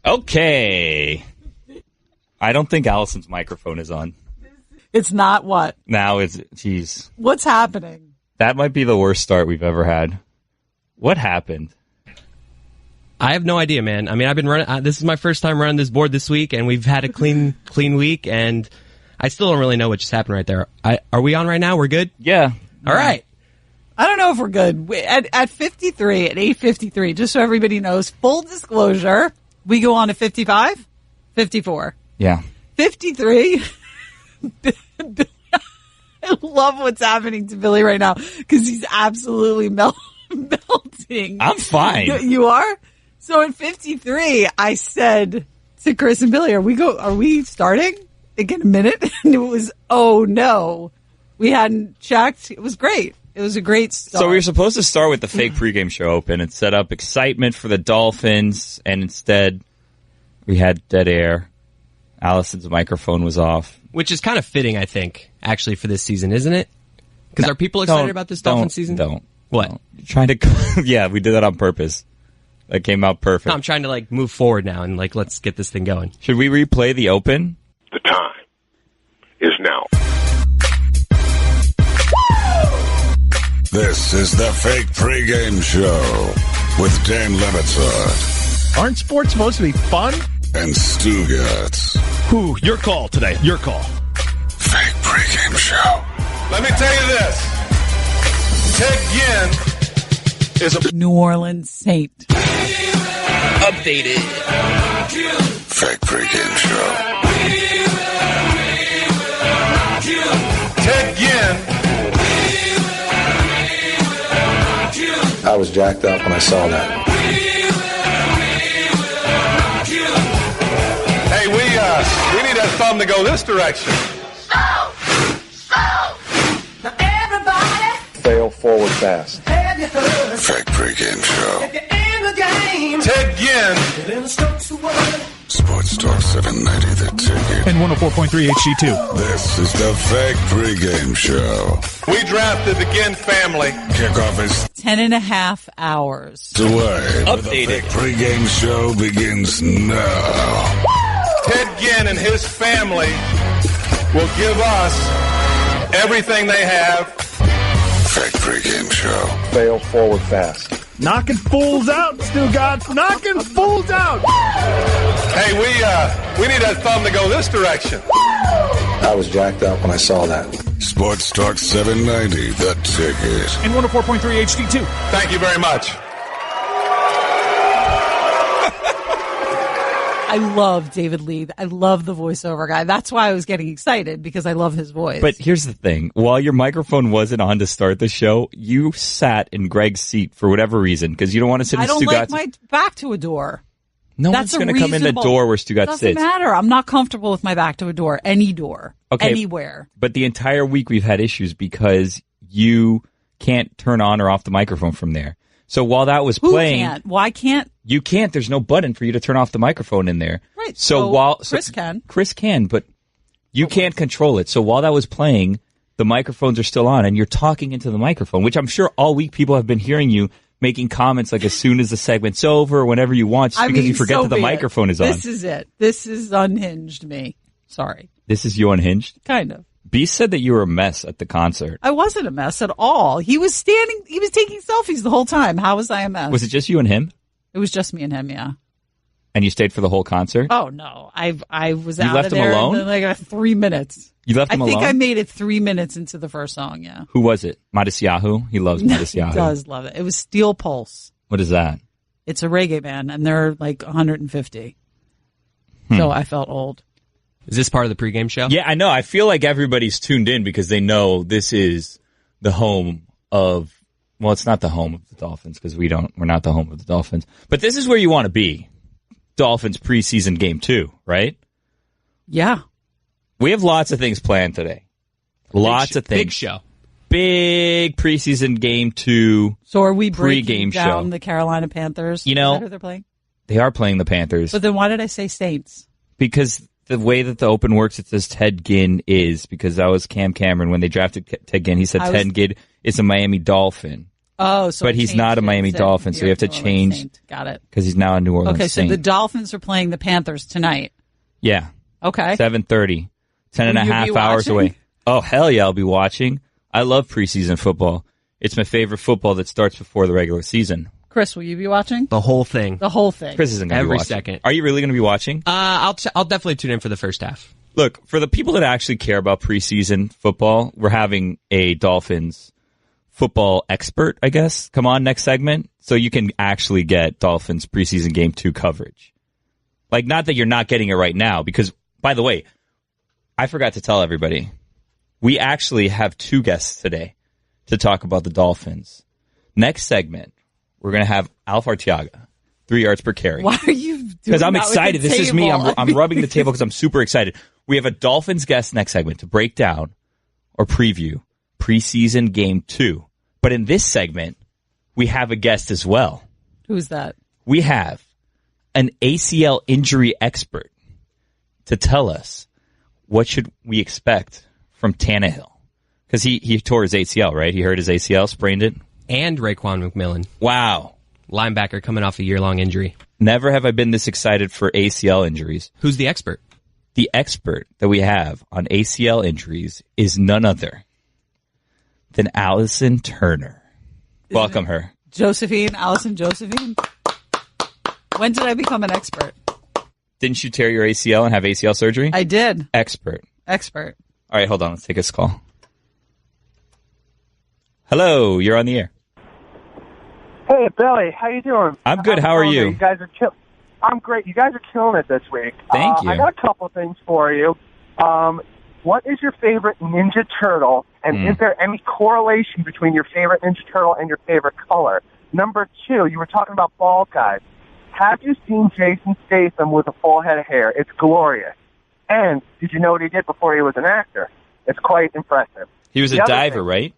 Okay. I don't think Allison's microphone is on. It's not what? Now it's, geez. What's happening? That might be the worst start we've ever had. What happened? I have no idea, man. I mean, I've been running. This is my first time running this board this week, and we've had a clean week, and I still don't really know what just happened right there. Are we on right now? We're good? Yeah. All right. I don't know if we're good. At 53, at 8:53, just so everybody knows, full disclosure, we go on to 55, 54. Yeah. 53. I love what's happening to Billy right now because he's absolutely melting. I'm fine. You are? So at 53, I said to Chris and Billy, are we starting? Like in a minute? And it was, oh no. We hadn't checked. It was great. It was a great start. So we were supposed to start with the fake pregame show open and set up excitement for the Dolphins, and instead we had dead air. Allison's microphone was off. Which is kind of fitting, I think, actually, for this season, isn't it? Because are people excited about this Dolphins season? Don't. What? No. You're trying to... Yeah, we did that on purpose. That came out perfect. No, I'm trying to, move forward now and, let's get this thing going. Should we replay the open? The time is now. This is the fake pregame show with Dan Levitard. Aren't sports supposed to be fun? And Stugotz. Whew, your call today. Your call. Fake pregame show. Let me tell you this. Ted Ginn is a New Orleans Saint. Updated. Fake pregame show. Ted Ginn. I was jacked up when I saw that. Hey, we need that thumb to go this direction. Now everybody, Fail forward fast. have you heard? Fake pregame show. At the end of the game, Ted Ginn. then it starts to work. Sports Talk 790 The Ticket. And 104.3 HD2. This is the fake pregame show. We drafted the Ginn family. Kickoff is 10 and a half hours. away. The Updated. fake pregame show begins now. Ted Ginn and his family will give us everything they have. Fake pregame show. Fail forward fast. Knocking fools out, Stugotz. Knocking fools out. Hey, we need that thumb to go this direction. I was jacked up when I saw that. Sports Talk 790 The Ticket. And 104.3 HD2. Thank you very much. I love David Lee. I love the voiceover guy. That's why I was getting excited, because I love his voice. But here's the thing. While your microphone wasn't on to start the show, you sat in Greg's seat for whatever reason, because you don't want to sit in I don't Stugotz's. like my back to a door. No That's one's going to come in the door where Stugotz Doesn't sits. matter. I'm not comfortable with my back to a door. Any door. Okay. Anywhere. But the entire week we've had issues because you can't turn on or off the microphone from there. So while that was Who playing, can't? Why can't? you can't. There's no button for you to turn off the microphone in there. Right. So Chris can. Chris can, but you can't control it. So while that was playing, the microphones are still on, and you're talking into the microphone, which I'm sure all week people have been hearing you making comments like as soon as the segment's over, whenever you want, just because you forget so that the be it. microphone is on. This is it. This is unhinged me. Sorry. This is you unhinged? Kind of. Beast said that you were a mess at the concert. I wasn't a mess at all. He was taking selfies the whole time. How was I a mess? Was it just you and him? It was just me and him, yeah. And you stayed for the whole concert? Oh, no. I was You out left of him there alone? in like 3 minutes. You left him I think alone? I made it 3 minutes into the first song, yeah. Who was it? Madisyahu? He loves He Madisyahu. does love it. It was Steel Pulse. What is that? It's a reggae band, and they're like 150. So I felt old. Is this part of the pregame show? Yeah, I know. I feel like everybody's tuned in because they know this is the home of, well, it's not the home of the Dolphins because we're not the home of the Dolphins. But this is where you want to be. Dolphins preseason game 2, right? Yeah. We have lots of things planned today. Lots of things. Big show. Big preseason game 2. So are we Pre-game breaking down show. the Carolina Panthers? You know- Is that who they're playing? They are playing the Panthers. But then why did I say Saints? Because the way that the open works, it says Ted Ginn is, because that was Cam Cameron when they drafted Ted Ginn. He said Ted Ginn is a Miami Dolphin. Oh, so but he's not a Miami Dolphin, so you have to change. Saint. Got it. Because he's now a New Orleans Okay, so Saint. the Dolphins are playing the Panthers tonight. Yeah. Okay. 7:30. 10 and Will a you half be hours watching? away. Oh, hell yeah, I'll be watching. I love preseason football. It's my favorite football that starts before the regular season. Chris, will you be watching? The whole thing. The whole thing. Chris isn't going to be Every watching. second. Are you really going to be watching? I'll definitely tune in for the first half. Look, for the people that actually care about preseason football, we're having a Dolphins football expert, I guess, come on next segment, so you can actually get Dolphins preseason game 2 coverage. Like, not that you're not getting it right now, because, by the way, I forgot to tell everybody, we actually have 2 guests today to talk about the Dolphins. Next segment, we're going to have Alfredo Arteaga, 3 yards per carry. Why are you doing Because I'm that with excited. the This is me. table? I'm rubbing the table because I'm super excited. We have a Dolphins guest next segment to break down or preview preseason game 2. But in this segment, we have a guest as well. Who's that? We have an ACL injury expert to tell us what should we expect from Tannehill. Because he tore his ACL, right? He hurt his ACL, sprained it. And Raekwon McMillan, Wow. linebacker coming off a year-long injury. Never have I been this excited for ACL injuries. Who's the expert? The expert that we have on ACL injuries is none other than Allyson Turner. Welcome her. Allyson Josephine. When did I become an expert? Didn't you tear your ACL and have ACL surgery? I did. Expert. Expert. All right, hold on. Let's take this call. Hello, you're on the air. Hey, Billy, how you doing? I'm good. How are you? You guys are I'm great. You guys are killing it this week. Thank you. I got a couple of things for you. What is your favorite Ninja Turtle, and is there any correlation between your favorite Ninja Turtle and your favorite color? Number 2, you were talking about bald guys. Have you seen Jason Statham with a full head of hair? It's glorious. And did you know what he did before he was an actor? It's quite impressive. He was a diver, right?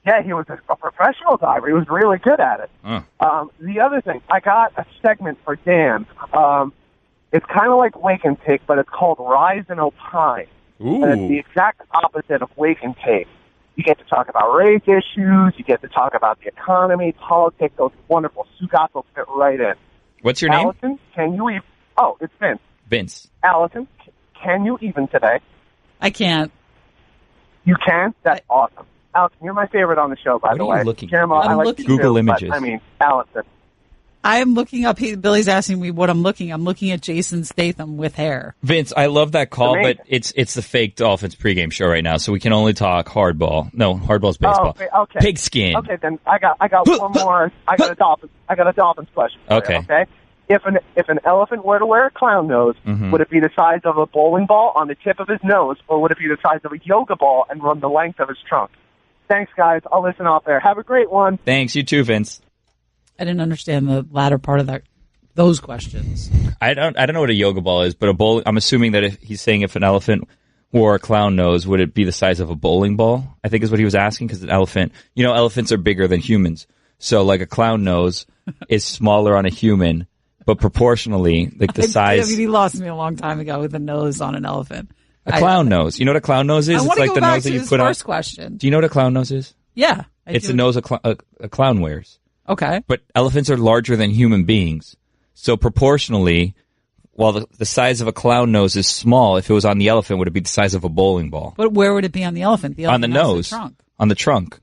Yeah, he was a professional diver. He was really good at it. The other thing, I got a segment for Dan. It's kind of like Wake and Take, but it's called Rise and Opine. Ooh. And it's the exact opposite of Wake and Take. You get to talk about race issues. You get to talk about the economy, politics. Those wonderful. Stugotz will fit right in. What's your name? Allyson, can you even... Oh, it's Vince. Vince. Allyson, can you even today? I can't. You can? That's awesome. Allyson, you're my favorite on the show, by What the are way. you looking Jeremiah, at? I I'm like looking- you Google too, Images. But, I mean, Allyson. I'm looking up. Billy's asking me what I'm looking. I'm looking at Jason Statham with hair. Vince, I love that call, Amazing. but it's the fake Dolphins pregame show right now, so we can only talk hardball. No, hardball's baseball. Oh, okay. Pigskin. Okay, then I got one more. I got a Dolphins question. For Okay. You, okay. If an elephant were to wear a clown nose, would it be the size of a bowling ball on the tip of his nose, or would it be the size of a yoga ball and run the length of his trunk? Thanks, guys. I'll listen out there. Have a great one. Thanks, you too, Vince. I didn't understand the latter part of those questions. I don't know what a yoga ball is, but a bowl. I'm assuming that if he's saying if an elephant wore a clown nose, would it be the size of a bowling ball? I think is what he was asking, because an elephant, elephants are bigger than humans. So like a clown nose is smaller on a human, but proportionally, like the size. I mean, he lost me a long time ago with a nose on an elephant. A clown nose. You know what a clown nose is? I It's want to like go the back nose to that you his put on. first question. Do you know what a clown nose is? Yeah. It's the nose a clown wears. Okay. But elephants are larger than human beings. So proportionally, while the size of a clown nose is small, if it was on the elephant, would it be the size of a bowling ball? But where would it be on the elephant? The On elephant the has nose. trunk. On the trunk.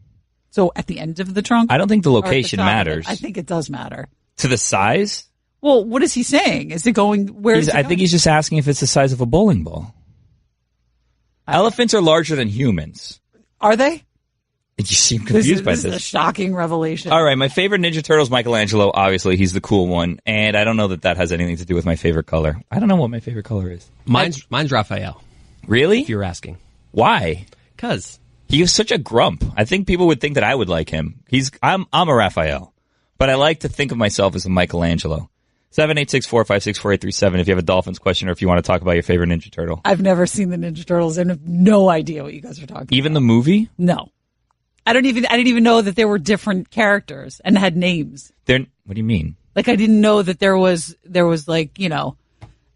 So at the end of the trunk? I don't think the Or at the location top of it? matters. I think it does matter. To the size? Well, what is he saying? Is it going where? I think he's just asking if it's the size of a bowling ball. Elephants are larger than humans. Are they? You seem confused by This is a shocking revelation. All right, my favorite Ninja Turtle is Michelangelo. Obviously, he's the cool one, and I don't know that has anything to do with my favorite color. I don't know what my favorite color is. Mine's Raphael, Really? if you're asking. Why? Because He was such a grump. I think people would think that I would like him. I'm a Raphael, but I like to think of myself as a Michelangelo. 786-456-4837 if you have a Dolphins question or if you want to talk about your favorite Ninja Turtle. I've never seen the Ninja Turtles and have no idea what you guys are talking Even the movie? about. No. I didn't even know that there were different characters and had names. What do you mean? Like I didn't know that there was like,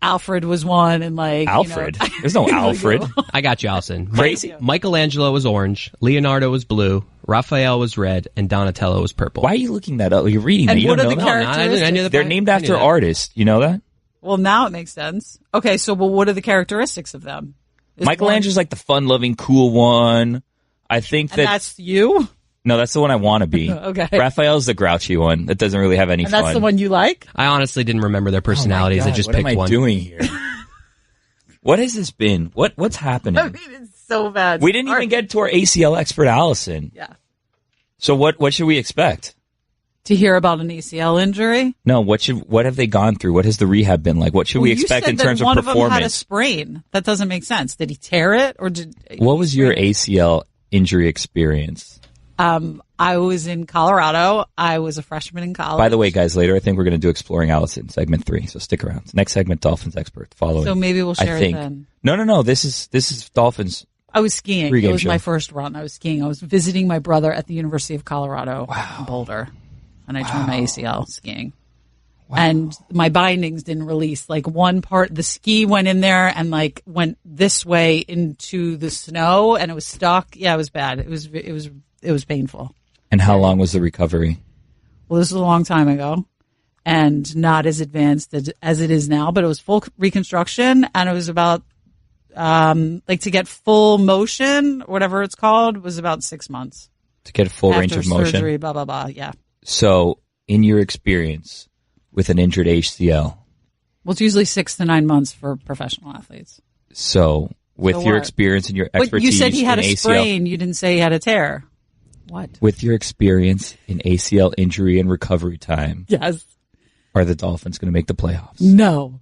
Alfred was one and like Alfred? There's no Alfred. I got you, Allison. Crazy. Michelangelo was orange. Leonardo was blue. Raphael was red, and Donatello was purple. Why are you looking that up? You're reading And that. You what don't are know the that? characteristics? I knew that. They're named I knew after that. artists. You know that? Well, now it makes sense. Okay, so what are the characteristics of them? Is Michelangelo's like the fun-loving, cool one. I think one, and that... that's you? No, that's the one I want to be. Okay. Raphael's the grouchy one that doesn't really have any And fun. that's the one you like? I honestly didn't remember their personalities. Oh my I just God, picked what am I one. doing here? What has this been? What's happening? I mean, it's so bad. We didn't even get to our ACL expert, Allyson. Yeah. So what should we expect? To hear about an ACL injury? No, what have they gone through? What has the rehab been like? What should we expect in terms of one of them had a performance? sprain. That doesn't make sense. Did he tear it or did? What was your ACL injury experience? I was in Colorado. I was a freshman in college. By the way, guys, later I think we're going to do Exploring Allyson, segment 3. So stick around. Next segment, Dolphins expert. Following. So maybe we'll share I think. it then. No. This is Dolphins. I was skiing. Pregame It was show. my first run. I was skiing. I was visiting my brother at the University of Colorado in Boulder, and I tore my ACL skiing. Wow. And my bindings didn't release. Like one part, the ski went in there and like went this way into the snow, and it was stuck. Yeah, it was bad. It was painful. And how long was the recovery? Well, this was a long time ago, and not as advanced as it is now. But it was full reconstruction, and it was about like to get full motion, whatever it's called, was about 6 months. To get a full range After of motion? surgery, blah, blah, blah, yeah. So, in your experience with an injured ACL, Well, it's usually 6 to 9 months for professional athletes. so with So your what? experience and your But expertise you said he had in a ACL, sprain. You didn't say he had a tear. What? with your experience in ACL injury and recovery time, Yes. are the Dolphins going to make the playoffs? No.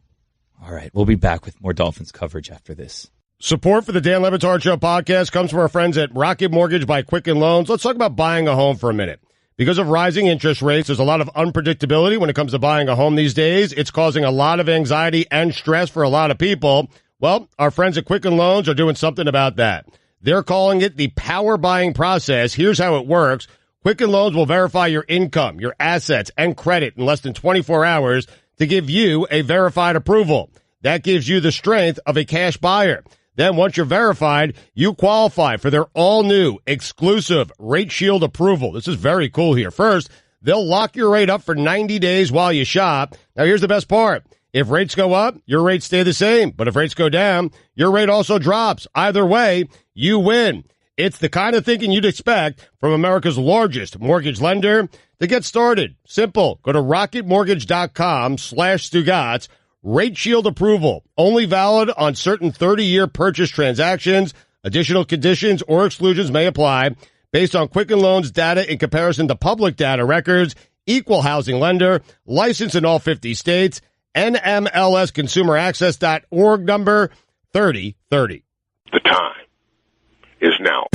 All right, we'll be back with more Dolphins coverage after this. Support for the Dan Levitar Show podcast comes from our friends at Rocket Mortgage by Quicken Loans. Let's talk about buying a home for a minute. Because of rising interest rates, there's a lot of unpredictability when it comes to buying a home these days. It's causing a lot of anxiety and stress for a lot of people. Well, our friends at Quicken Loans are doing something about that. They're calling it the power buying process. Here's how it works. Quicken Loans will verify your income, your assets, and credit in less than 24 hours to give you a verified approval. That gives you the strength of a cash buyer. Then once you're verified, you qualify for their all-new exclusive Rate Shield approval. This is very cool here. First, they'll lock your rate up for 90 days while you shop. Now, here's the best part. If rates go up, your rates stay the same. But if rates go down, your rate also drops. Either way, you win. It's the kind of thinking you'd expect from America's largest mortgage lender. To get started, simple. Go to rocketmortgage.com/Stugotz. Rate Shield approval. Only valid on certain 30-year purchase transactions. Additional conditions or exclusions may apply based on Quicken Loans data in comparison to public data records. Equal housing lender. Licensed in all 50 states. NMLSconsumeraccess.org number 3030. The time is now.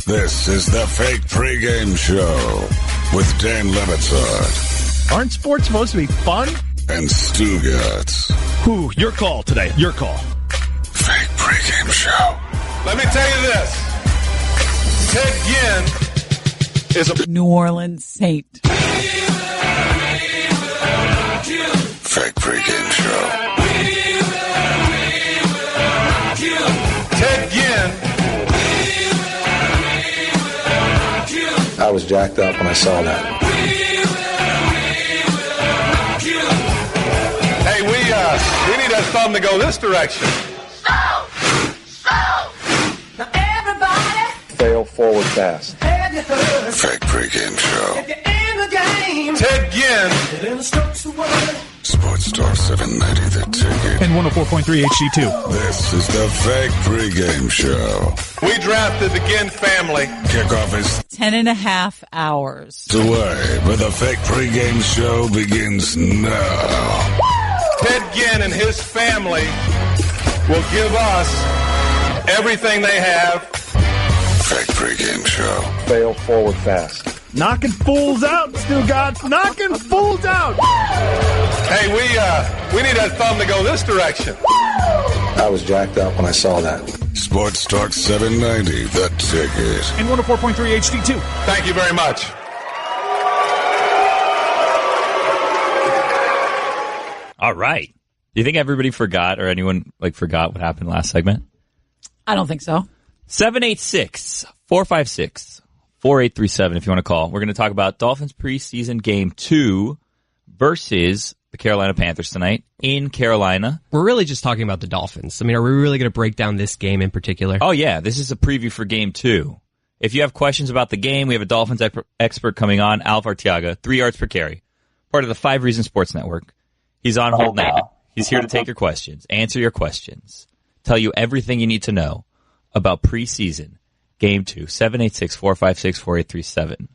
This is the fake pregame show with Dan Levitar Aren't sports supposed to be fun? and Stugotz. Whew, your call today. Your call. Fake pregame show. Let me tell you this. Ted Ginn is a New Orleans Saint. Fake pregame show. Ted Ginn. I was jacked up when I saw that. Hey, we need that thumb to go this direction. Now everybody, Fail forward fast. have you heard? Fake pregame show. If you're in the game, Ted Ginn. then the strokes the word. Sports Talk 790 The Ticket. And 104.3 HD2. This is the fake pregame show. We drafted the Ginn family. Kickoff is 10.5 hours. away, but the fake pregame show begins now. Ted Ginn and his family will give us everything they have. Fake pregame show. Fail forward fast. Knocking fools out, Stugotz. Knocking fools out. Hey, we need that thumb to go this direction. I was jacked up when I saw that. Sports Talk 790 The Ticket. And 104.3 HD2. Thank you very much. All right. Do you think everybody forgot or anyone forgot what happened last segment? I don't think so. 786-456-4837 if you want to call. We're going to talk about Dolphins preseason game 2 versus the Carolina Panthers tonight in Carolina. We're really just talking about the Dolphins. I mean, are we really going to break down this game in particular? Oh, yeah. This is a preview for game 2. If you have questions about the game, we have a Dolphins expert coming on, Alfredo Arteaga, 3 yards per carry, part of the 5 Reasons Sports Network. He's on hold now. He's here to take your questions, answer your questions, tell you everything you need to know about preseason game 2. 786-456-4837.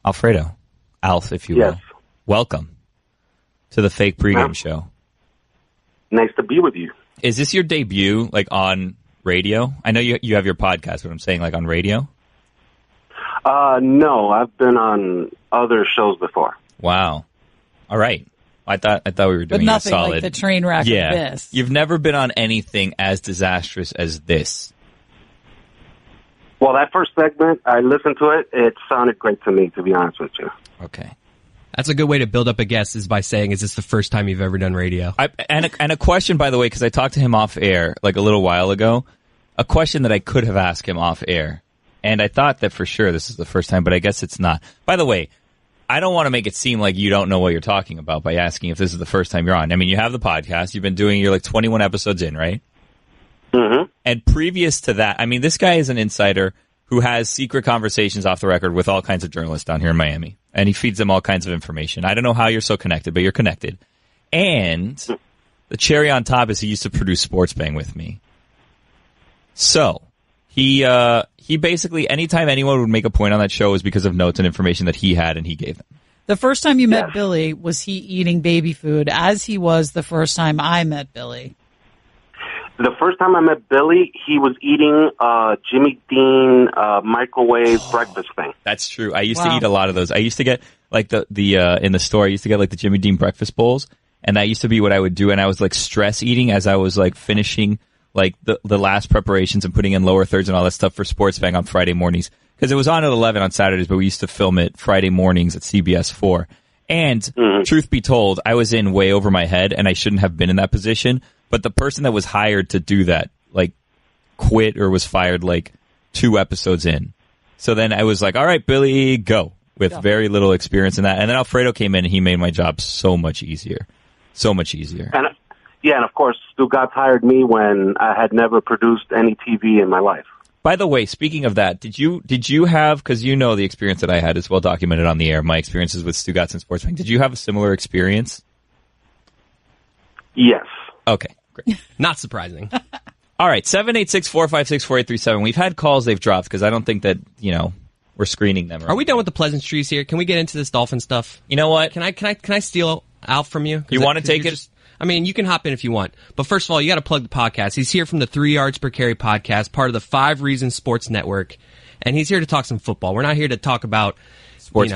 Alfredo, Alf, if you will. Welcome to the fake pregame show. Nice to be with you. Is this your debut, like, on radio? I know you have your podcast, but I'm saying, like, on radio? No, I've been on other shows before. Wow. All right. I thought we were doing but nothing a solid. Like the train wreck of this. You've never been on anything as disastrous as this. Well, that first segment, I listened to it. It sounded great to me, to be honest with you. Okay. That's a good way to build up a guest, is by saying, is this the first time you've ever done radio? And a question, by the way, because I talked to him off air like a little while ago, a question that I could have asked him off air. And I thought that for sure this is the first time, but I guess it's not. By the way, I don't want to make it seem like you don't know what you're talking about by asking if this is the first time you're on. I mean, you have the podcast. You've been doing, you're like 21 episodes in, right? Mm-hmm. And previous to that, I mean, this guy is an insider who has secret conversations off the record with all kinds of journalists down here in Miami. And he feeds them all kinds of information. I don't know how you're so connected, but you're connected. And the cherry on top is he used to produce Sports Bang with me. So he basically, anytime anyone would make a point on that show was because of notes and information that he had and he gave them. The first time you met Billy, was he eating baby food as he was the first time I met Billy? The first time I met Billy, he was eating Jimmy Dean microwave breakfast thing. That's true. I used to eat a lot of those. I used to get like the in the store. I used to get like the Jimmy Dean breakfast bowls, and that used to be what I would do. And I was like stress eating as I was like finishing like the last preparations and putting in lower thirds and all that stuff for Sports Bang on Friday mornings, because it was on at 11 on Saturdays, but we used to film it Friday mornings at CBS 4. And truth be told, I was in way over my head, and I shouldn't have been in that position. But the person that was hired to do that, like, quit or was fired, like, 2 episodes in. So then I was like, all right, Billy, go, with very little experience in that. And then Alfredo came in, and he made my job so much easier. So much easier. And of course, Stugotz hired me when I had never produced any TV in my life. By the way, speaking of that, did you have, because you know the experience that I had is well documented on the air, my experiences with Stugotz and Sports Bang. Did you have a similar experience? Yes. Okay, great. Not surprising. All right, 786-456-4837. We've had calls they've dropped because I don't think that, we're screening them. Are we done with the pleasantries here? Can we get into this Dolphin stuff? You know what? Can I steal Alf from you? You want to take it? You can hop in if you want. But first of all, you got to plug the podcast. He's here from the 3 Yards Per Carry podcast, part of the 5 Reasons Sports Network. And he's here to talk some football. We're not here to talk about Sports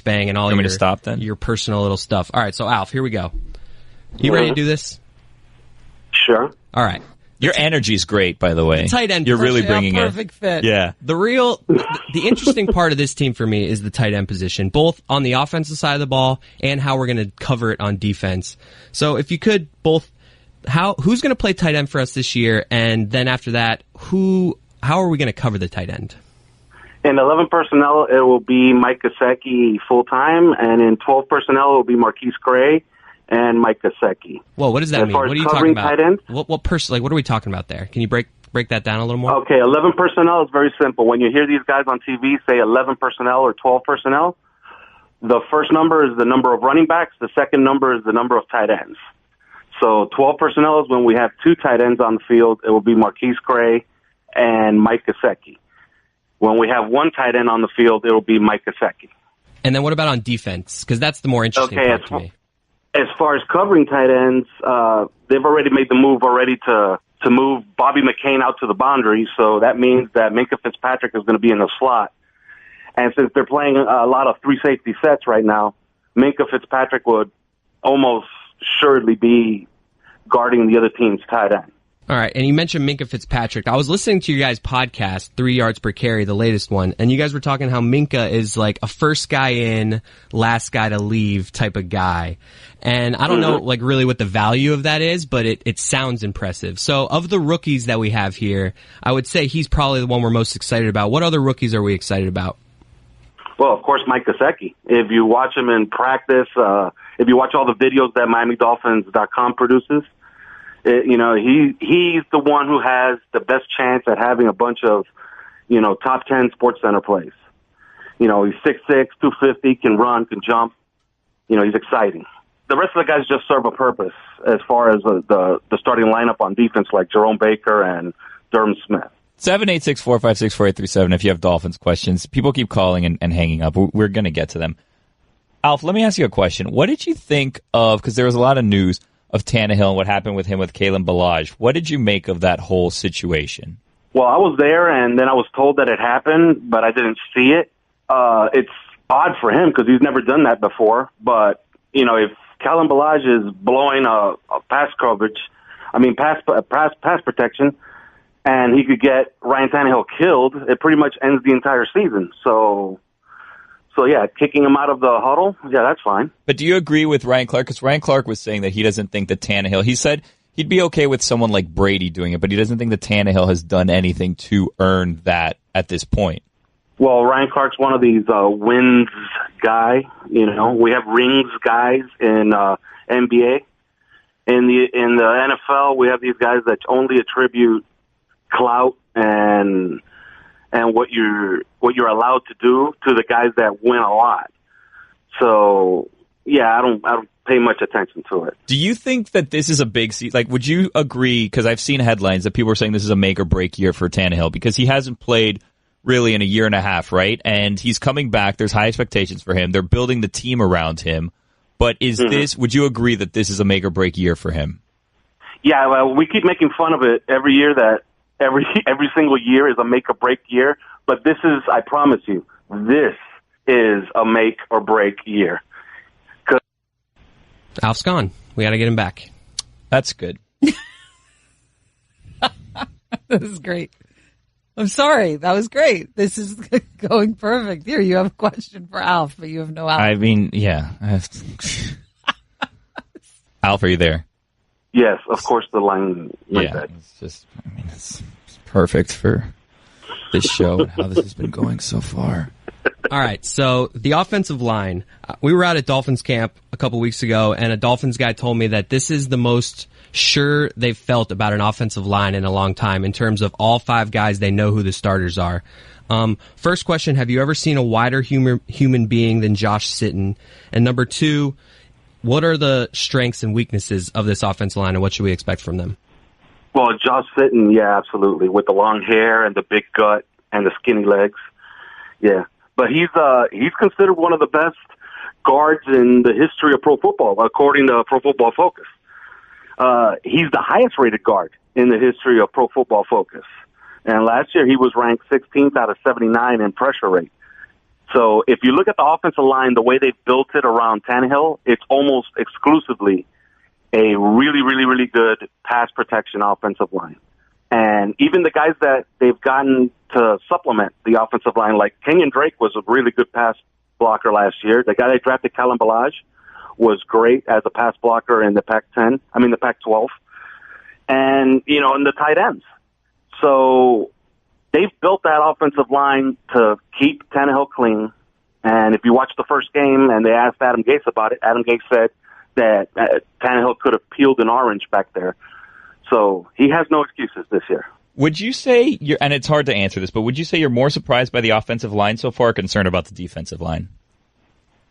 Bang and all to stop, then? Your personal little stuff. All right, so Alf, here we go. You ready to do this? Sure. All right. Your energy's great, by the way. The tight end. You're really bringing it. Perfect fit. Yeah. The interesting part of this team for me is the tight end position, both on the offensive side of the ball and how we're going to cover it on defense. So if you could who's going to play tight end for us this year, and then after that, how are we going to cover the tight end? In 11 personnel, it will be Mike Gesicki full-time, and in 12 personnel, it will be Marquise Gray and Mike Gesicki. Whoa, what does that mean? What are you talking about? Tight end? What are we talking about there? Can you break that down a little more? Okay, 11 personnel is very simple. When you hear these guys on TV say 11 personnel or 12 personnel, the first number is the number of running backs. The second number is the number of tight ends. So 12 personnel is when we have 2 tight ends on the field. It will be Marquise Gray and Mike Gesicki. When we have 1 tight end on the field, it will be Mike Gesicki. And then what about on defense? Because that's the more interesting part to me. As far as covering tight ends, they've already made the move to move Bobby McCain out to the boundary, so that means that Minkah Fitzpatrick is going to be in the slot. And since they're playing a lot of 3 safety sets right now, Minkah Fitzpatrick would almost surely be guarding the other team's tight end. All right, and you mentioned Minkah Fitzpatrick. I was listening to your guys' podcast, 3 yards per carry, the latest one, and you guys were talking how Minkah is like a first guy in, last guy to leave type of guy. And I don't know like really what the value of that is, but it sounds impressive. So of the rookies that we have here, I would say he's probably the one we're most excited about. What other rookies are we excited about? Well, of course, Mike Gesicki. If you watch him in practice, if you watch all the videos that MiamiDolphins.com produces, he's the one who has the best chance at having a bunch of, top 10 Sports Center plays. He's 6'6", 250, can run, can jump. He's exciting. The rest of the guys just serve a purpose as far as the starting lineup on defense, like Jerome Baker and Durham Smith. 786-456-4837 if you have Dolphins questions. People keep calling and hanging up. We're going to get to them. Alf, let me ask you a question. What did you think of, because there was a lot of news of Tannehill and what happened with him with Kalen Ballage. What did you make of that whole situation? Well, I was there, and then I was told that it happened, but I didn't see it. It's odd for him because he's never done that before. But, if Kalen Ballage is blowing a pass coverage, pass protection, and he could get Ryan Tannehill killed, it pretty much ends the entire season. So yeah, kicking him out of the huddle, yeah, that's fine. But do you agree with Ryan Clark? Because Ryan Clark was saying that he doesn't think that Tannehill, he said he'd be okay with someone like Brady doing it, but he doesn't think that Tannehill has done anything to earn that at this point. Well, Ryan Clark's one of these wins guy. We have rings guys in NBA. In the NFL, we have these guys that only attribute clout and what you're allowed to do to the guys that win a lot. So yeah, I don't pay much attention to it. Do you think that this is a big would you agree, because I've seen headlines that people are saying this is a make or break year for Tannehill because he hasn't played really in a year and a half, right? And he's coming back. There's high expectations for him. They're building the team around him. But would you agree that this is a make or break year for him? Yeah, well, we keep making fun of it every year that every single year is a make or break year. But this is, I promise you, this is a make or break year. Alf's gone. We got to get him back. That's good. This is great. I'm sorry. That was great. This is going perfect. Here, you have a question for Alf, but you have no Alf. I mean, yeah. Alf, are you there? Yes, of course the line went back. It's just, it's perfect for this show and how this has been going so far. All right, so the offensive line. We were out at Dolphins camp a couple weeks ago, and a Dolphins guy told me that this is the most sure they've felt about an offensive line in a long time in terms of all 5 guys, they know who the starters are. First question, have you ever seen a wider human being than Josh Sitton? And number 2, what are the strengths and weaknesses of this offensive line, and what should we expect from them? Well, Josh Sitton, yeah, absolutely, with the long hair and the big gut and the skinny legs. Yeah, but he's considered one of the best guards in the history of pro football, according to Pro Football Focus. He's the highest rated guard in the history of Pro Football Focus. And last year he was ranked 16th out of 79 in pressure rate. So if you look at the offensive line, the way they've built it around Tannehill, it's almost exclusively a really, really, really good pass protection offensive line. And even the guys that they've gotten to supplement the offensive line, like Kenyon Drake was a really good pass blocker last year. The guy they drafted, Kalen Ballage, was great as a pass blocker in the Pac-12. And, in the tight ends. So they've built that offensive line to keep Tannehill clean. And if you watch the first game and they asked Adam Gase about it, Adam Gase said that Tannehill could have peeled an orange back there. So he has no excuses this year. Would you say, and it's hard to answer this, but would you say you're more surprised by the offensive line so far or concerned about the defensive line?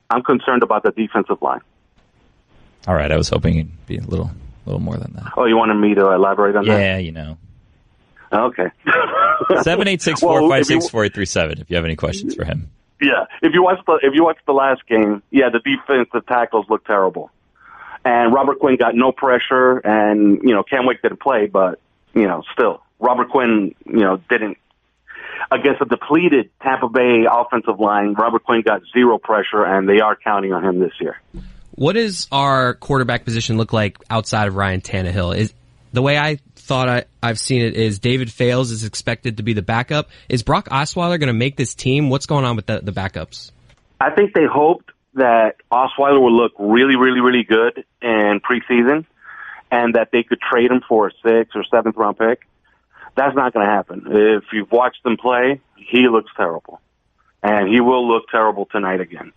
I'm concerned about the defensive line. All right, I was hoping it'd be a little more than that. Oh, you wanted me to elaborate on that? Yeah, Okay. 786-456-4837 if you have any questions for him. Yeah, if you watch the last game, yeah, the defensive tackles look terrible. And Robert Quinn got no pressure, and, Camwick didn't play, but, still, Robert Quinn, didn't. Against a depleted Tampa Bay offensive line, Robert Quinn got 0 pressure, and they are counting on him this year. What does our quarterback position look like outside of Ryan Tannehill? the way I thought I've seen it is David Fales is expected to be the backup. Is Brock Osweiler going to make this team? What's going on with the backups? I think they hoped that Osweiler would look really, really, really good in preseason and that they could trade him for a 6th or 7th round pick. That's not going to happen. If you've watched him play, he looks terrible. And he will look terrible tonight again.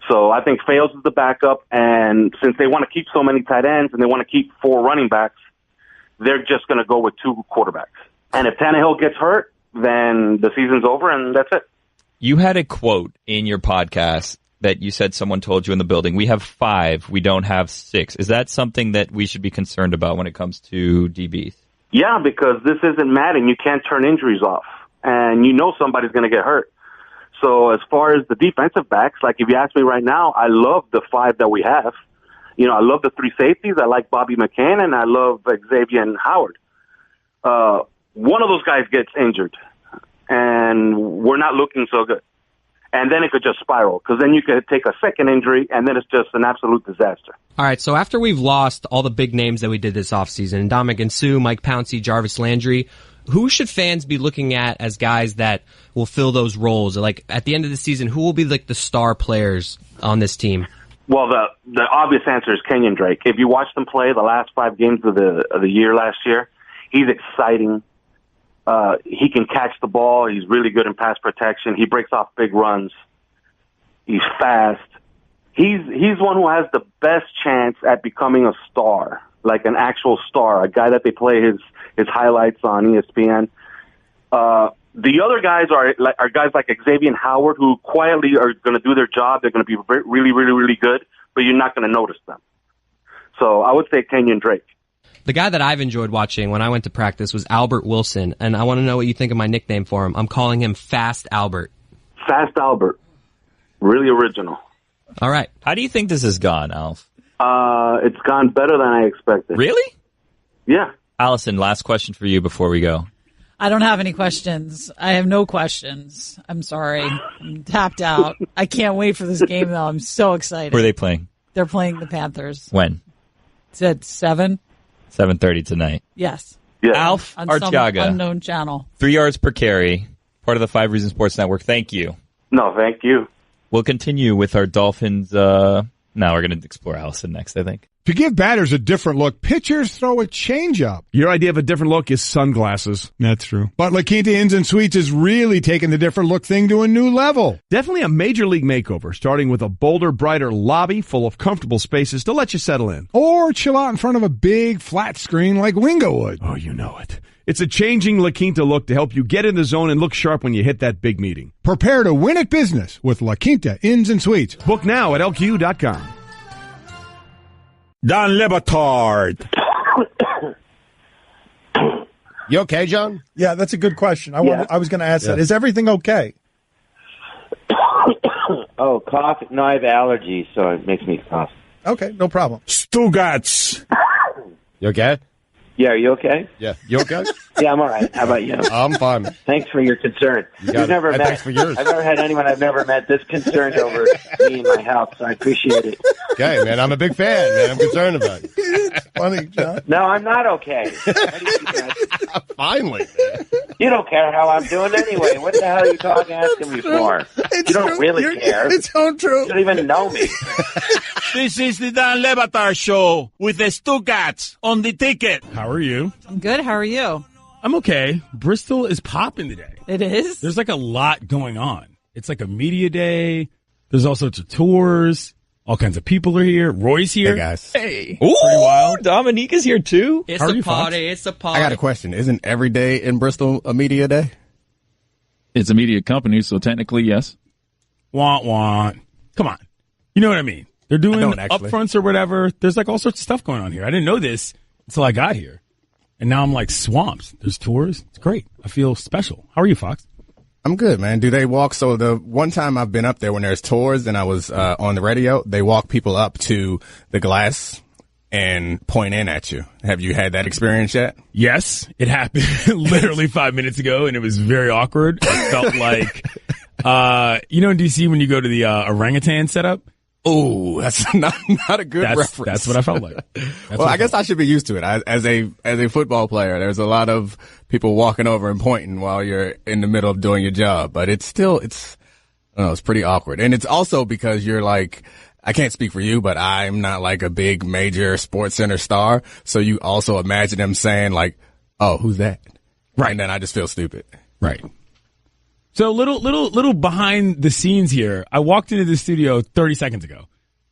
So I think Fales is the backup, and since they want to keep so many tight ends and they want to keep 4 running backs, they're just going to go with 2 quarterbacks. And if Tannehill gets hurt, then the season's over, and that's it. You had a quote in your podcast that you said someone told you in the building, we have 5, we don't have 6. Is that something that we should be concerned about when it comes to DBs? Yeah, because this isn't Madden. You can't turn injuries off, and you know somebody's going to get hurt. So as far as the defensive backs, like if you ask me right now, I love the 5 that we have. You know, I love the 3 safeties. I like Bobby McCann, and I love Xavier and Howard. One of those guys gets injured, and we're not looking so good. And then it could just spiral, because then you could take a second injury, and then it's just an absolute disaster. All right, so after we've lost all the big names that we did this offseason, Ndamukong Suh, Mike Pouncey, Jarvis Landry, who should fans be looking at as guys that will fill those roles? Like, at the end of the season, who will be like the star players on this team? Well, the obvious answer is Kenyon Drake. If you watched him play the last 5 games of the year last year, he's exciting. He can catch the ball. He's really good in pass protection. He breaks off big runs. He's fast. He's one who has the best chance at becoming a star, like an actual star, a guy that they play his highlights on ESPN. The other guys are guys like Xavier and Howard, who quietly are going to do their job. They're going to be really, really, really good, but you're not going to notice them. So I would say Kenyon Drake. The guy that I've enjoyed watching when I went to practice was Albert Wilson, and I want to know what you think of my nickname for him. I'm calling him Fast Albert. Fast Albert. Really original. All right. How do you think this has gone, Alf? It's gone better than I expected. Really? Yeah. Allison, last question for you before we go. I don't have any questions. I have no questions. I'm sorry. I'm tapped out. I can't wait for this game, though. I'm so excited. Who are they playing? They're playing the Panthers. When? It's at 7. 7:30 tonight. Yes. Yeah. Alf On Arteaga. some unknown channel. 3 yards per carry. Part of the 5 Reasons Sports Network. Thank you. No, thank you. We'll continue with our Dolphins. We're going to explore Allyson next, I think. To give batters a different look, pitchers throw a changeup. Your idea of a different look is sunglasses. That's true. But La Quinta Inns and Suites is really taking the different look thing to a new level. Definitely a major league makeover, starting with a bolder, brighter lobby full of comfortable spaces to let you settle in. Or chill out in front of a big, flat screen like Wingo would. Oh, you know it. It's a changing La Quinta look to help you get in the zone and look sharp when you hit that big meeting. Prepare to win at business with La Quinta Inns and Suites. Book now at LQ.com. Don Le Batard. You okay, John? Yeah, that's a good question. I was going to ask that. Yeah. Is everything okay? Oh, cough. No, I have allergies, so it makes me cough. Okay, no problem. Stugotz. You okay? Yeah, are you okay? Yeah. You okay? Yeah, I'm all right. How about you? I'm fine. Thanks for your concern. Thanks for yours. I've never had anyone I've never met this concerned over me and my health, so I appreciate it. Okay, man. I'm a big fan, man. I'm concerned about you. It's funny, John. No, I'm not okay. Finally. You don't care how I'm doing anyway. What the hell are you asking me for? You don't really care. It's so true. You don't even know me. This is the Dan Le Batard Show with the Stugotz on the ticket. How are you? I'm good. How are you? I'm okay. Bristol is popping today. It is? There's like a lot going on. It's like a media day. There's all sorts of tours. All kinds of people are here. Roy's here. Hey, guys. Hey. Ooh, Pretty wild. Dominique is here, too. It's How are a you, party. Fox? It's a party. I got a question. Isn't every day in Bristol a media day? It's a media company, so technically, yes. Want. Come on. You know what I mean? They're doing actually. upfronts or whatever. There's like all sorts of stuff going on here. I didn't know this until I got here. And now I'm like swamped. There's tours. It's great. I feel special. How are you, Fox? I'm good, man. Do they walk? So the one time I've been up there when there's tours and I was on the radio, they walk people up to the glass and point in at you. Have you had that experience yet? Yes. It happened literally 5 minutes ago, and it was very awkward. It felt like, in D.C. when you go to the orangutan setup, Oh, that's not a good reference. That's what I felt like. Well, I guess I should be used to it. As a football player, there's a lot of people walking over and pointing while you're in the middle of doing your job. But it's I don't know, it's pretty awkward. And it's also because you're like, I can't speak for you, but I'm not like a big major Sports Center star. So you also imagine them saying like, oh, who's that? Right. And then I just feel stupid. Right. So little behind the scenes here. I walked into the studio 30 seconds ago,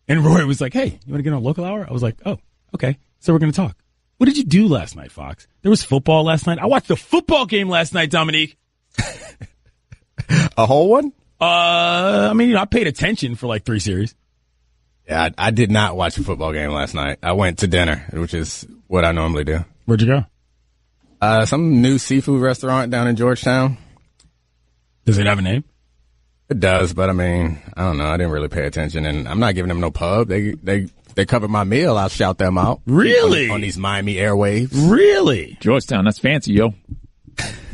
and Roy was like, "Hey, you want to get on a local hour?" I was like, "Oh, okay." So we're going to talk. What did you do last night, Fox? There was football last night. I watched the football game last night, Dominique. A whole one? I mean, I paid attention for like 3 series. Yeah, I did not watch a football game last night. I went to dinner, which is what I normally do. Where'd you go? Some new seafood restaurant down in Georgetown. Does it have a name? It does, but I mean, I don't know. I didn't really pay attention, and I'm not giving them no pub. They covered my meal. I'll shout them out. Really? On these Miami airwaves. Really? Georgetown, that's fancy, yo.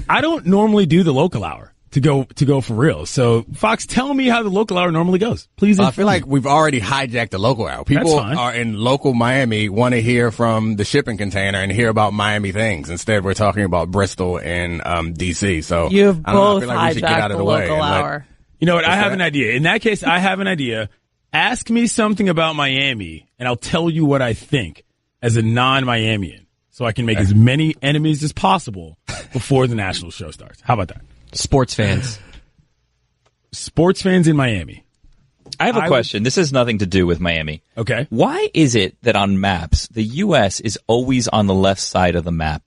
I don't normally do the local hour to go for real. So, Fox, tell me how the local hour normally goes. Please. I feel like we've already hijacked the local hour. People are in local Miami want to hear from the shipping container and hear about Miami things. Instead, we're talking about Bristol and D.C. So you've both like hijacked the local hour. You know what? I have an idea. In that case, I have an idea. Ask me something about Miami, and I'll tell you what I think as a non-Miamian, so I can make as many enemies as possible before the national show starts. How about that? Sports fans. Sports fans in Miami. I have a question. This has nothing to do with Miami. Okay. Why is it that on maps, the U.S. is always on the left side of the map?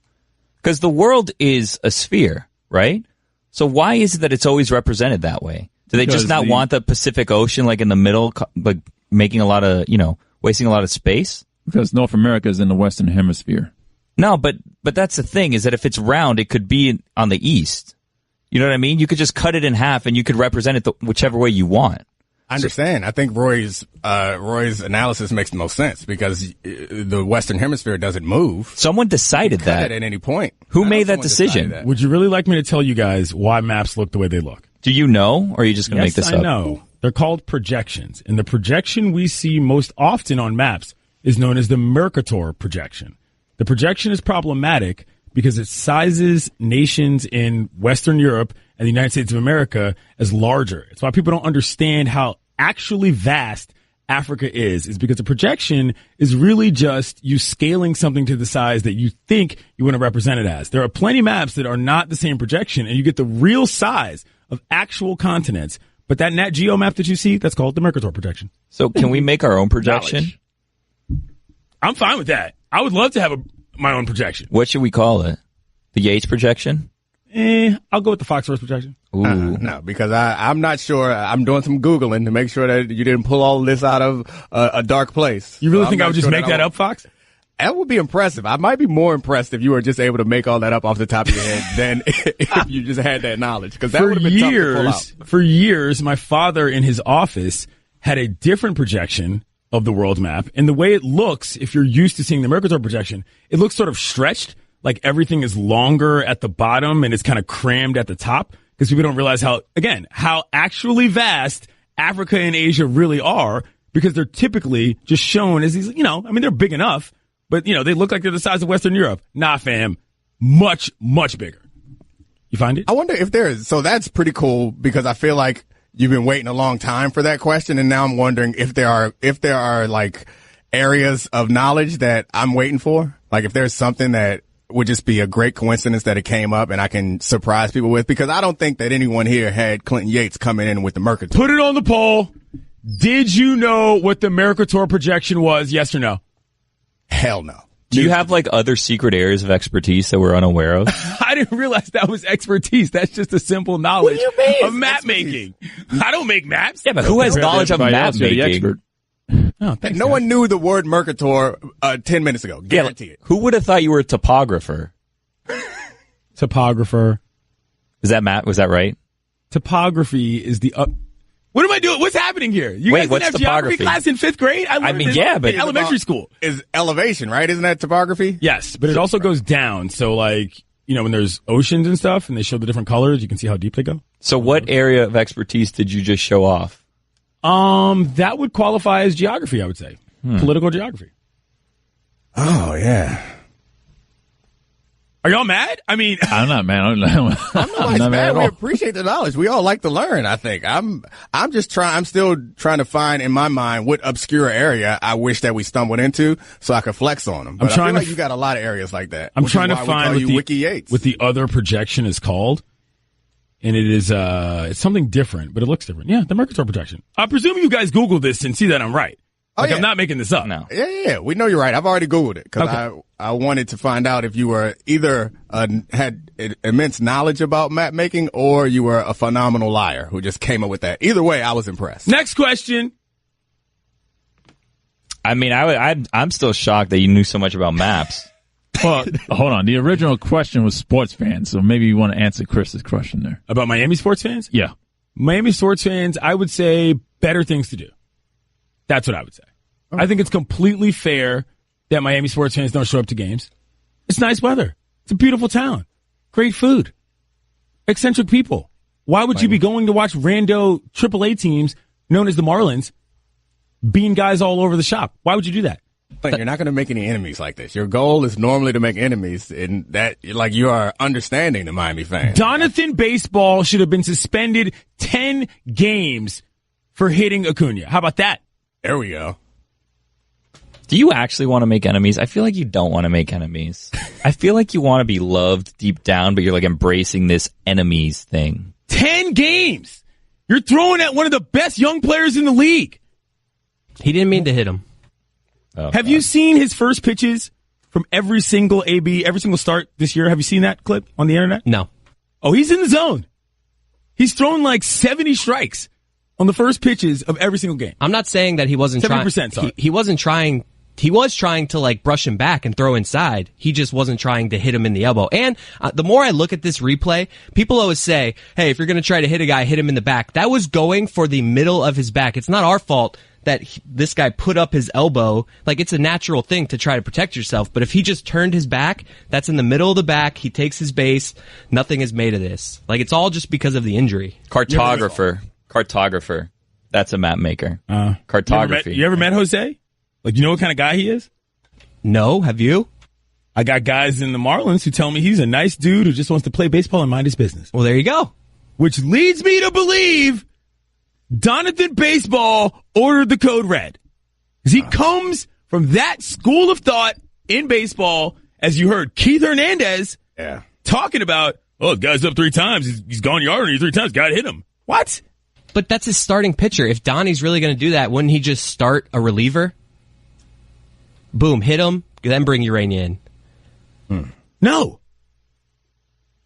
Because the world is a sphere, right? So why is it that it's always represented that way? Do they just not want the Pacific Ocean like in the middle, like making a lot of, wasting a lot of space? Because North America is in the Western Hemisphere. No, but that's the thing, is that if it's round, it could be on the east. You know what I mean? You could just cut it in half and you could represent it whichever way you want. I understand. I think Roy's analysis makes the most sense because the Western Hemisphere doesn't move. Someone decided that at any point. Who made that decision? That. Would you really like me to tell you guys why maps look the way they look? Do you know, or are you just going to make this up? I know. They're called projections, and the projection we see most often on maps is known as the Mercator projection. The projection is problematic because it sizes nations in Western Europe and the United States of America as larger. It's why people don't understand how actually vast Africa is because a projection is really just you scaling something to the size that you think you want to represent it as. There are plenty of maps that are not the same projection, and you get the real size of actual continents. But that Nat Geo map that you see, that's called the Mercator projection. So can we make our own projection? I'm fine with that. I would love to have my own projection. What should we call it? The Yates projection? I'll go with the Fox Source projection. No, because I'm not sure. I'm doing some Googling to make sure that you didn't pull all this out of a dark place. You really think I would just make that up, Fox? That would be impressive. I might be more impressed if you were just able to make all that up off the top of your head than if you just had that knowledge. Because that would have been tough to pull out. For years, my father in his office had a different projection of the world map. And the way it looks, if you're used to seeing the Mercator projection, it looks sort of stretched, like everything is longer at the bottom and it's kind of crammed at the top. Because people don't realize how actually vast Africa and Asia really are, because they're typically just shown as these, they're big enough, but, they look like they're the size of Western Europe. Nah, fam. Much, much bigger. You find it? I wonder if there is. So that's pretty cool because I feel like you've been waiting a long time for that question. And now I'm wondering if there are like areas of knowledge that I'm waiting for. Like if there's something that would just be a great coincidence that it came up and I can surprise people with, because I don't think that anyone here had Clinton Yates coming in with the Mercator. Put it on the poll. Did you know what the Mercator projection was? Yes or no? Hell no. Do you have like other secret areas of expertise that we're unaware of? I didn't realize that was expertise. That's just a simple knowledge of map making. I don't make maps. Yeah, but who has knowledge of map making? Oh, thanks, no one knew the word Mercator 10 minutes ago. Guarantee it. Who would have thought you were a topographer? Topographer. Was that right? Topography is the What am I doing? What's happening here? You guys didn't have geography class in 5th grade? I learned but in elementary school. Is elevation, right? Isn't that topography? Yes, but it also goes down. So like, when there's oceans and stuff and they show the different colors, you can see how deep they go. So what area of expertise did you just show off? That would qualify as geography, I would say. Political geography. Oh, yeah. Are y'all mad? I mean, I'm not mad. I'm not mad at We all. appreciate the knowledge. We all like to learn, I think. I'm still trying to find in my mind what obscure area I wish that we stumbled into so I could flex on them. But I feel like you got a lot of areas like that. I'm trying to find what the other projection is called. And it is, it's something different, but it looks different. Yeah, the Mercator projection. I presume you guys Googled this and see that I'm right. Like, I'm not making this up. No. Yeah. We know you're right. I've already Googled it because I wanted to find out if you were either had immense knowledge about map making or you were a phenomenal liar who just came up with that. Either way, I was impressed. Next question. I mean, I'm still shocked that you knew so much about maps. Well, hold on. The original question was sports fans, so maybe you want to answer Chris's question there. About Miami sports fans? Yeah. Miami sports fans, I would say better things to do. That's what I would say. I think it's completely fair that Miami sports fans don't show up to games. It's nice weather. It's a beautiful town. Great food. Eccentric people. Why would you be going to watch rando AAA teams known as the Marlins being guys all over the shop? Why would you do that? But you're not going to make any enemies like this. Your goal is normally to make enemies, and that, like, you are understanding the Miami fans. Donathan Baseball should have been suspended 10 games for hitting Acuna. How about that? There we go. Do you actually want to make enemies? I feel like you don't want to make enemies. I feel like you want to be loved deep down, but you're like embracing this enemies thing. 10 games! You're throwing at one of the best young players in the league. He didn't mean to hit him. Oh, Have you seen his first pitches from every single every single start this year? Have you seen that clip on the internet? No. Oh, he's in the zone. He's thrown like 70 strikes on the first pitches of every single game. I'm not saying that he wasn't trying. 70%, He wasn't trying. He was trying to like brush him back and throw inside. He just wasn't trying to hit him in the elbow. And the more I look at this replay, people always say, hey, if you're going to try to hit a guy, hit him in the back. That was going for the middle of his back. It's not our fault that this guy put up his elbow. Like, it's a natural thing to try to protect yourself. But if he just turned his back, that's in the middle of the back. He takes his base. Nothing is made of this. Like, it's all just because of the injury. Cartographer. That's a map maker. Cartography. You ever met Jose? Like, you know what kind of guy he is? No, have you? I got guys in the Marlins who tell me he's a nice dude who just wants to play baseball and mind his business. Well, there you go. Which leads me to believe Donathan Baseball ordered the code red. Because he comes from that school of thought in baseball, as you heard Keith Hernandez talking about, oh, the guy's up 3 times. He's gone yard on you 3 times. Got to hit him. What? But that's his starting pitcher. If Donnie's really going to do that, wouldn't he just start a reliever? Boom, hit him, then bring Urania in. No.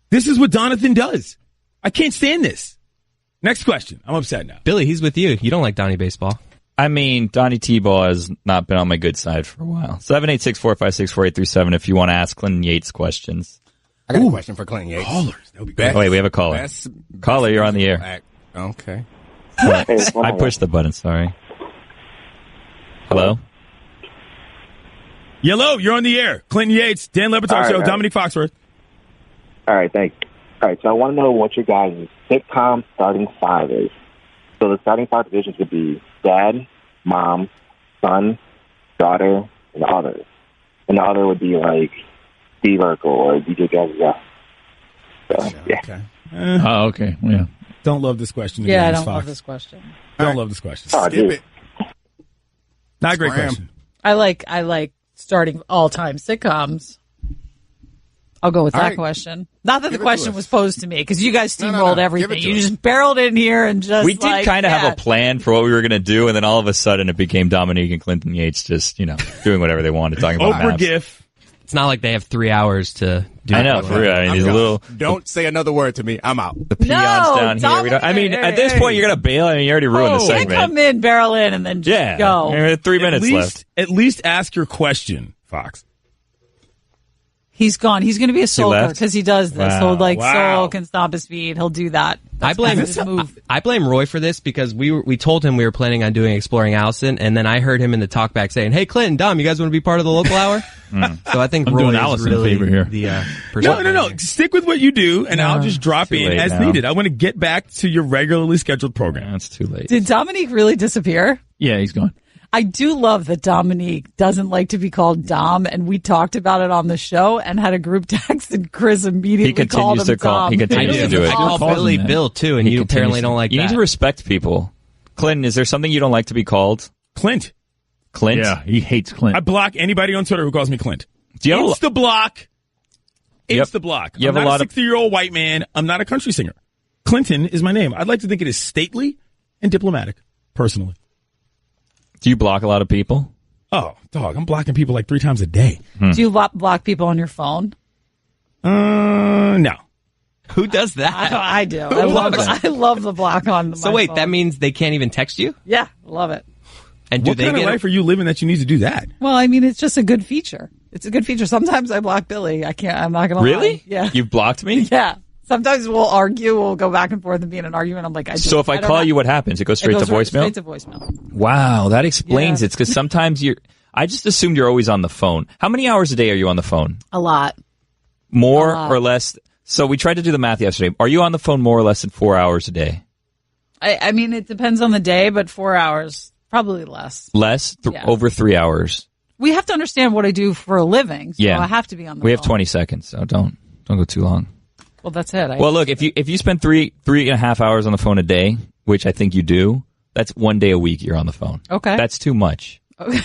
This is what Donathan does. I can't stand this. Next question. I'm upset now. Billy, he's with you. You don't like Donnie Baseball. I mean, Donnie T-Ball has not been on my good side for a while. 786-456-4837 if you want to ask Clinton Yates questions. I got a question for Clinton Yates. Callers. That would be great. Oh, wait, we have a caller. Caller, you're on the air. Okay. I pushed the button, sorry. Hello? Yellow, you're on the air. Clinton Yates, Dan Le Batard Show, Dominique Foxworth. All right, thanks. All right, so I want to know what your guys' sitcom starting 5 is. So the starting 5 positions would be dad, mom, son, daughter, and other. And the other would be like Steve Urkel or DJ Gaza. So, yeah. Okay. Okay. Yeah. Don't love this question. Yeah, I don't love this question. Don't love this question. Skip it. Not a great question. I like starting all-time sitcoms. I'll go with that question. Not that the question was posed to me, because you guys steamrolled everything. You just barreled in here and just We did kind of have a plan for what we were going to do, and then all of a sudden it became Dominique and Clinton Yates just, doing whatever they wanted, talking about Oprah maps. GIF. It's not like they have 3 hours to do I know, for real. I mean, he's a little... Don't say another word to me. I'm out. The peons down here. We don't, I mean, at this point, you're going to bail. I mean, you already ruined the segment. Come in, barrel in, and then just go. 3 minutes left. At least ask your question, Fox. He's gone. He's going to be a sulker left? because he does this. Wow. He'll Wow. sulk and stomp his feet. He'll do that. I blame his move. I blame Roy for this because we told him we were planning on doing Exploring Allison, and then I heard him in the talkback saying, "Hey, Clinton, Dom, you guys want to be part of the local hour?" So I think I'm Roy doing is Allison a really favor here. the person. No. Stick with what you do, and I'll just drop in late as now. needed. I want to get back to your regularly scheduled program. That's too late. Did Dominique really disappear? Yeah, he's gone. I do love that Dominique doesn't like to be called Dom, and we talked about it on the show and had a group text, and Chris immediately called him Dom. He continues to do it. I call Billy Bill too, and He you continues apparently to- don't like You that. need to respect people. Clinton, is there something you don't like to be called? Clint. Clint? Yeah, he hates Clint. I block anybody on Twitter who calls me Clint. Do you have Insta block. Yep. Insta block. You have I'm a not lot a of- 60-year-old white man. I'm not a country singer. Clinton is my name. I'd like to think it is stately and diplomatic, personally. Do you block a lot of people? Oh, dog, I'm blocking people like 3 times a day. Do you block people on your phone? No. Who does that? I do. I love the block on. So my wait, phone. that means they can't even text you? Yeah, love it. And do What they kind of get life are you living that you need to do that? Well, I mean, it's just a good feature. It's a good feature. Sometimes I block Billy. I'm not going to Really? lie. Yeah. You've blocked me? Yeah. Sometimes we'll argue. We'll go back and forth and be in an argument. I'm like, So if I call you, what happens? It goes straight to voicemail? Straight to voicemail. Wow, that explains Yeah. it. Because sometimes I just assumed you're always on the phone. How many hours a day are you on the phone? A lot. More A lot. or less? So we tried to do the math yesterday. Are you on the phone more or less than 4 hours a day? I mean, it depends on the day, but 4 hours, probably less. Less? Yeah. Over 3 hours. We have to understand what I do for a living, so Yeah. I have to be on the We phone. have 20 seconds, so don't go too long. Well, that's it. Well, look, if you spend three and a half hours on the phone a day, which I think you do, that's 1 day a week you're on the phone. Okay. That's too much. Okay.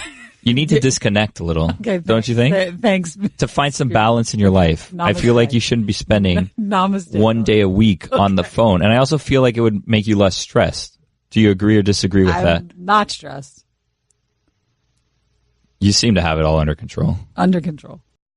You need to disconnect a little, Okay, don't you think? Thanks. To find some balance in your life. I feel like you shouldn't be spending Namaste. 1 day a week on the phone. And I also feel like it would make you less stressed. Do you agree or disagree with that? I'm not stressed. You seem to have it all under control. Under control.